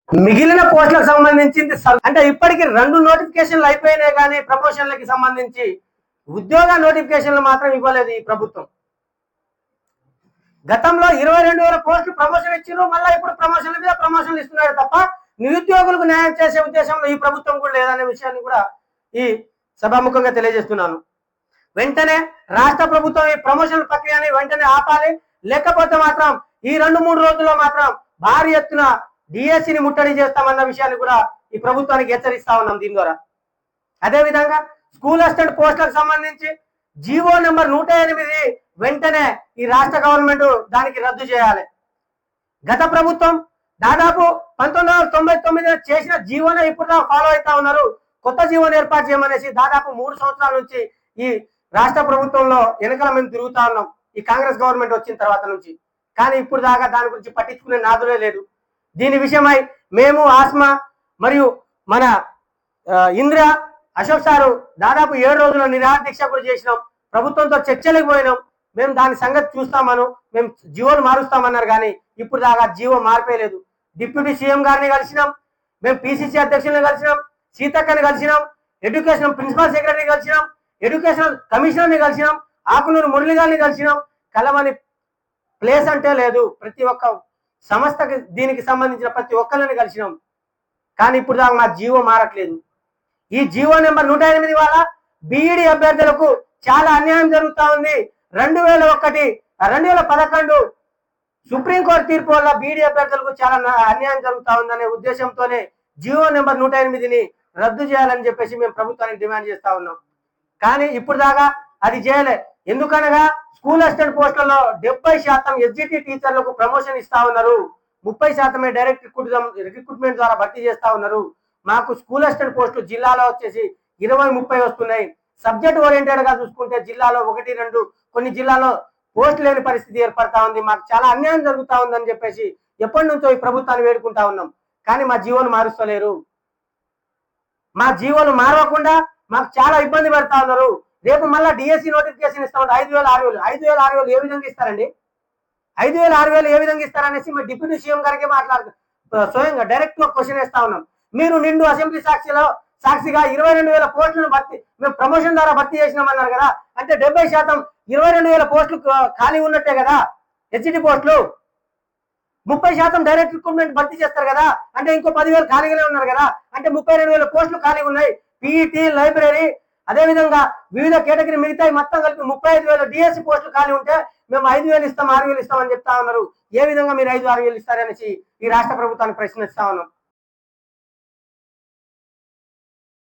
మిగిలిన పోస్టులకు సంబంధించింది అంటే ఇప్పటికి 2 నోటిఫికేషన్లు అయిపోయినాయి, కానీ ప్రమోషన్లకి సంబంధించి ఉద్యోగ నోటిఫికేషన్లు మాత్రం ఇవ్వలేదు ఈ ప్రభుత్వం. గతంలో 22,000 పోస్టులు ప్రమోషన్ ఇచ్చారు, మళ్ళీ ఇప్పుడు ప్రమోషన్ల మీద ప్రమోషన్లు ఇస్తున్నారు తప్ప నిరుద్యోగులకు న్యాయం చేసే ఉద్దేశంలో ఈ ప్రభుత్వం కూడా లేదనే విషయాన్ని కూడా ఈ సభాముఖంగా తెలియజేస్తున్నాను. వెంటనే రాష్ట్ర ప్రభుత్వం ఈ ప్రమోషన్ ప్రక్రియని వెంటనే ఆపాలి, లేకపోతే మాత్రం ఈ 2-3 రోజుల్లో మాత్రం భారీ ఎత్తున డిఎస్సిని ముట్టడి చేస్తామన్న విషయాన్ని కూడా ఈ ప్రభుత్వానికి హెచ్చరిస్తా ఉన్నాం దీని ద్వారా. అదేవిధంగా స్కూల్ అసిస్టెంట్ పోస్టులకు సంబంధించి జీవో నెంబర్ 108 వెంటనే ఈ రాష్ట్ర గవర్నమెంట్ దానికి రద్దు చేయాలి. గత ప్రభుత్వం దాదాపు 1999 చేసిన జీవోనే ఇప్పుడు ఫాలో అవుతా ఉన్నారు. కొత్త జీవోని ఏర్పాటు చేయమనేసి దాదాపు 3 సంవత్సరాల నుంచి ఈ రాష్ట్ర ప్రభుత్వంలో వెనకాల మేము తిరుగుతా ఉన్నాం ఈ కాంగ్రెస్ గవర్నమెంట్ వచ్చిన తర్వాత నుంచి. కానీ ఇప్పుడు దాకా దాని గురించి పట్టించుకునే నాదులే లేదు. దీని విషయమై మేము ఆస్మా మరియు మన ఇంద్ర అశోక్ సారు దాదాపు 7 రోజుల నిరాహార దీక్ష కూడా చేసినాం. ప్రభుత్వంతో చర్చలకు పోయినాం. మేము దాని సంగతి చూస్తామను, మేము జీవోను మారుస్తామన్నారు, కానీ ఇప్పుడు దాకా జీవో మార్పేయలేదు. డిప్యూటీ సీఎం గారిని కలిసినాం, మేము పిసిసి అధ్యక్షుల్ని కలిసినాం, సీతక్కని కలిసినాం, ఎడ్యుకేషన్ ప్రిన్సిపల్ సెక్రటరీ కలిసినాం, ఎడ్యుకేషన్ కమిషనర్ని కలిసినాం, ఆకునూరు మురళి గారిని కలిసినాం. కలవని ప్లేస్ అంటే లేదు. ప్రతి ఒక్క సంస్థకి దీనికి సంబంధించిన ప్రతి ఒక్కరిని కలిసినాం, కానీ ఇప్పుడు దాకా మా జీవో మారట్లేదు. ఈ జీవో నెంబర్ 108 వల్ల బీఈడి అభ్యర్థులకు చాలా అన్యాయం జరుగుతా ఉంది. 2011 సుప్రీంకోర్టు తీర్పు వల్ల బీఈడి అభ్యర్థులకు చాలా అన్యాయం జరుగుతా ఉందనే ఉద్దేశంతోనే జీవో నెంబర్ 108ని రద్దు చేయాలని చెప్పేసి మేము ప్రభుత్వానికి డిమాండ్ చేస్తా ఉన్నాం. కానీ ఇప్పుడు దాకా అది చేయలే. ఎందుకనగా స్కూల్ అసిస్టెంట్ పోస్టులలో 70% ఎస్జిటి టీచర్లకు ప్రమోషన్ ఇస్తా ఉన్నారు, 30% డైరెక్ట్ రిక్రూట్మెంట్ ద్వారా భర్తీ చేస్తా ఉన్నారు. మాకు స్కూల్ అసిస్టెంట్ పోస్టులు జిల్లాలో వచ్చేసి 20-30 వస్తున్నాయి. సబ్జెక్ట్ ఓరియంటెడ్ గా చూసుకుంటే జిల్లాలో 1-2, కొన్ని జిల్లాలో పోస్ట్ లేని పరిస్థితి ఏర్పడతా ఉంది. మాకు చాలా అన్యాయం జరుగుతా ఉందని చెప్పేసి ఎప్పటి నుంచో ఈ ప్రభుత్వాన్ని వేడుకుంటా ఉన్నాం, కానీ మా జీవోను మారుస్తలేరు. మా జీవోను మారవకుండా మాకు చాలా ఇబ్బంది పెడతా ఉన్నారు. రేపు మళ్ళీ డిఎస్సి నోటిఫికేషన్ ఇస్తామంటే 5,000-6,000 ఏ విధంగా ఇస్తారండి? 5,000-6,000 ఏ విధంగా ఇస్తారనేసి మా డిప్యూటీ సీఎం గారికి స్వయంగా డైరెక్ట్ గా క్వశ్చన్ వేస్తా ఉన్నాం. మీరు నిండు అసెంబ్లీ సాక్షిగా 22,000 పోస్టులను మేము ప్రమోషన్ ద్వారా భర్తీ చేసినామన్నారు కదా, అంటే 70% 22,000 పోస్టులు ఖాళీ ఉన్నట్టే కదా. హెచ్డి పోస్టులు 30% డైరెక్ట్ రిక్రూట్మెంట్ భర్తీ చేస్తారు కదా, అంటే ఇంకో 10,000 ఖాళీగానే ఉన్నారు కదా, అంటే 32,000 పోస్టులు ఖాళీగా ఉన్నాయి. పీఈటీ, లైబ్రరీ, అదేవిధంగా వివిధ కేటగిరీ మిగతా మొత్తం కలిపి 35,000 డిఎస్సి పోస్టులు ఖాళీ ఉంటే మేము 5,000 ఇస్తాం, 6,000 ఇస్తామని చెప్తా ఉన్నారు. ఏ విధంగా మీరు 5-6,000 ఇస్తారనేసి ఈ రాష్ట్ర ప్రభుత్వాన్ని ప్రశ్నిస్తా ఉన్నాం.